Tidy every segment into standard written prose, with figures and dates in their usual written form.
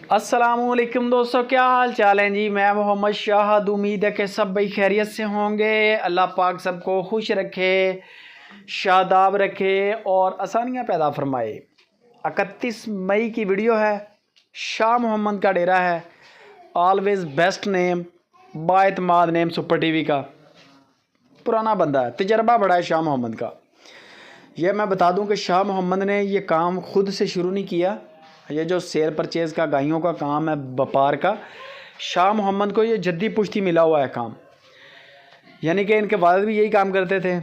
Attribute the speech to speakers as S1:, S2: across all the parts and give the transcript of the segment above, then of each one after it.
S1: अस्सलामुअलैकुम दोस्तों, क्या हाल चाल है जी। मैं मोहम्मद शाहद। उम्मीद है कि सब भाई खैरियत से होंगे। अल्लाह पाक सबको खुश रखे, शादाब रखे और आसानियाँ पैदा फरमाए। 31 मई की वीडियो है। शाह मोहम्मद का डेरा है। ऑलवेज़ बेस्ट नेम, बाएतमाद नेम, सुपर टीवी का पुराना बंदा है, तजर्बा बड़ा है शाह मोहम्मद का। यह मैं बता दूं कि शाह मोहम्मद ने ये काम खुद से शुरू नहीं किया। ये जो सेल परचेज़ का, गायों का काम है, व्यापार का, शाह मोहम्मद को ये जद्दी पुश्ती मिला हुआ है काम। यानी कि इनके वालिद भी यही काम करते थे,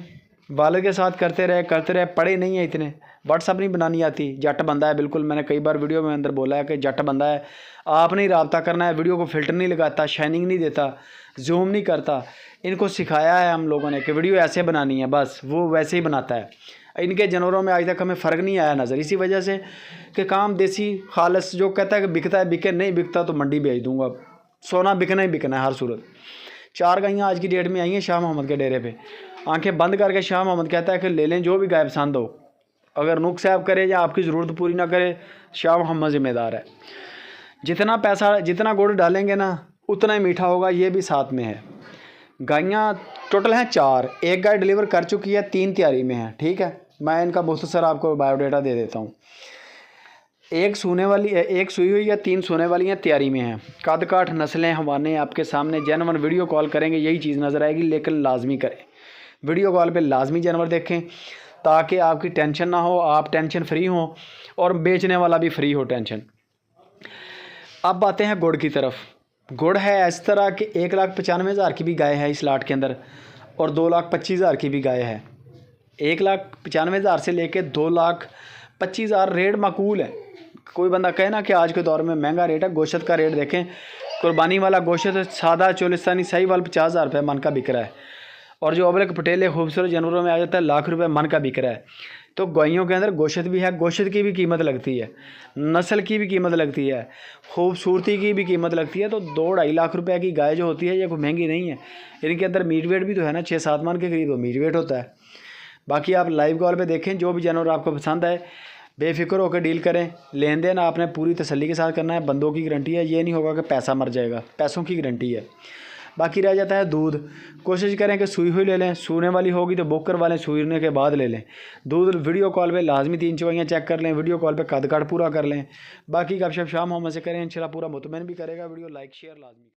S1: वालिद के साथ करते रहे, पढ़े नहीं है इतने, व्हाट्सअप नहीं बनानी आती, जट बंदा है बिल्कुल। मैंने कई बार वीडियो में अंदर बोला है कि जट बंदा है, आपने ही रब्ता करना है, वीडियो को फ़िल्टर नहीं लगाता, शाइनिंग नहीं देता, जूम नहीं करता। इनको सिखाया है हम लोगों ने कि वीडियो ऐसे बनानी है, बस वो वैसे ही बनाता है। इनके जानवरों में आज तक हमें फ़र्क नहीं आया नज़र, इसी वजह से कि काम देसी खालस, जो कहता है कि बिकता है बिके, नहीं बिकता तो मंडी भेज दूँगा। सोना बिकना ही बिकना है हर सूरत। 4 गायें आज की डेट में आई हैं शाह मोहम्मद के डेरे पे। आंखें बंद करके शाह मोहम्मद कहता है कि ले लें जो भी गाय पसंद हो, अगर नुक साहब करे या आपकी ज़रूरत पूरी ना करे, शाह मोहम्मद ज़िम्मेदार है। जितना पैसा, जितना गुड़ डालेंगे ना उतना ही मीठा होगा, ये भी साथ में है। गायें टोटल हैं 4, एक गाय डिलीवर कर चुकी है, 3 तैयारी में है। ठीक है, मैं इनका मुख्तसर आपको बायोडाटा दे देता हूँ। एक सूने वाली है, एक सूई हुई है, 3 सोने वाली हैं, तैयारी में हैं। कद काठ नस्लें हवाने आपके सामने, जानवर वीडियो कॉल करेंगे यही चीज़ नज़र आएगी, लेकिन लाजमी करें वीडियो कॉल पे, लाजमी जानवर देखें ताकि आपकी टेंशन ना हो, आप टेंशन फ्री हों और बेचने वाला भी फ्री हो टेंशन। अब आते हैं गुड़ की तरफ। गुड़ है इस तरह कि 1,95,000 की भी गाय है इस लाट के अंदर और 2,25,000 की भी गाय है। 1,95,000 से लेके 2,25,000 रेट माकूल है। कोई बंदा कहे ना कि आज के दौर में महंगा रेट है, गोश्त का रेट देखें, कुर्बानी वाला गोश्त सादा चोलिस्तानी साहीवाल 50,000 रुपये मन का बिक रहा है, और जो अबलक पटेले खूबसूरत जानवरों में आ जाता है लाख रुपए मन का बिक रहा है। तो गायों के अंदर गोश्त भी है, गोश्त की भी कीमत लगती है, नस्ल की भी कीमत लगती है, खूबसूरती की भी कीमत लगती है। तो 2-2.5 लाख रुपए की गाय जो होती है ये कोई महंगी नहीं है। इनके अंदर मीट वेट भी तो है ना, 6-7 मन के करीब वो मीट वेट होता है। बाकी आप लाइव कॉल पे देखें, जो भी जानवर आपको पसंद आए बेफिक्र होकर डील करें। लेन देन आपने पूरी तसल्ली के साथ करना है, बंदों की गारंटी है, ये नहीं होगा कि पैसा मर जाएगा, पैसों की गारंटी है। बाकी रह जाता है दूध। कोशिश करें कि सूई हुई ले लें, सूने वाली होगी तो बुक करवा लें, सूने के बाद ले लें। दूध वीडियो कॉल पे लाजमी 3 चवाइयाँ चेक कर लें, वीडियो कॉल पे कद काट पूरा कर लें। बाकी गपशप शाह मोहम्मद से करें, इंशाल्लाह पूरा मुतमईन भी करेगा। वीडियो लाइक शेयर लाजमी।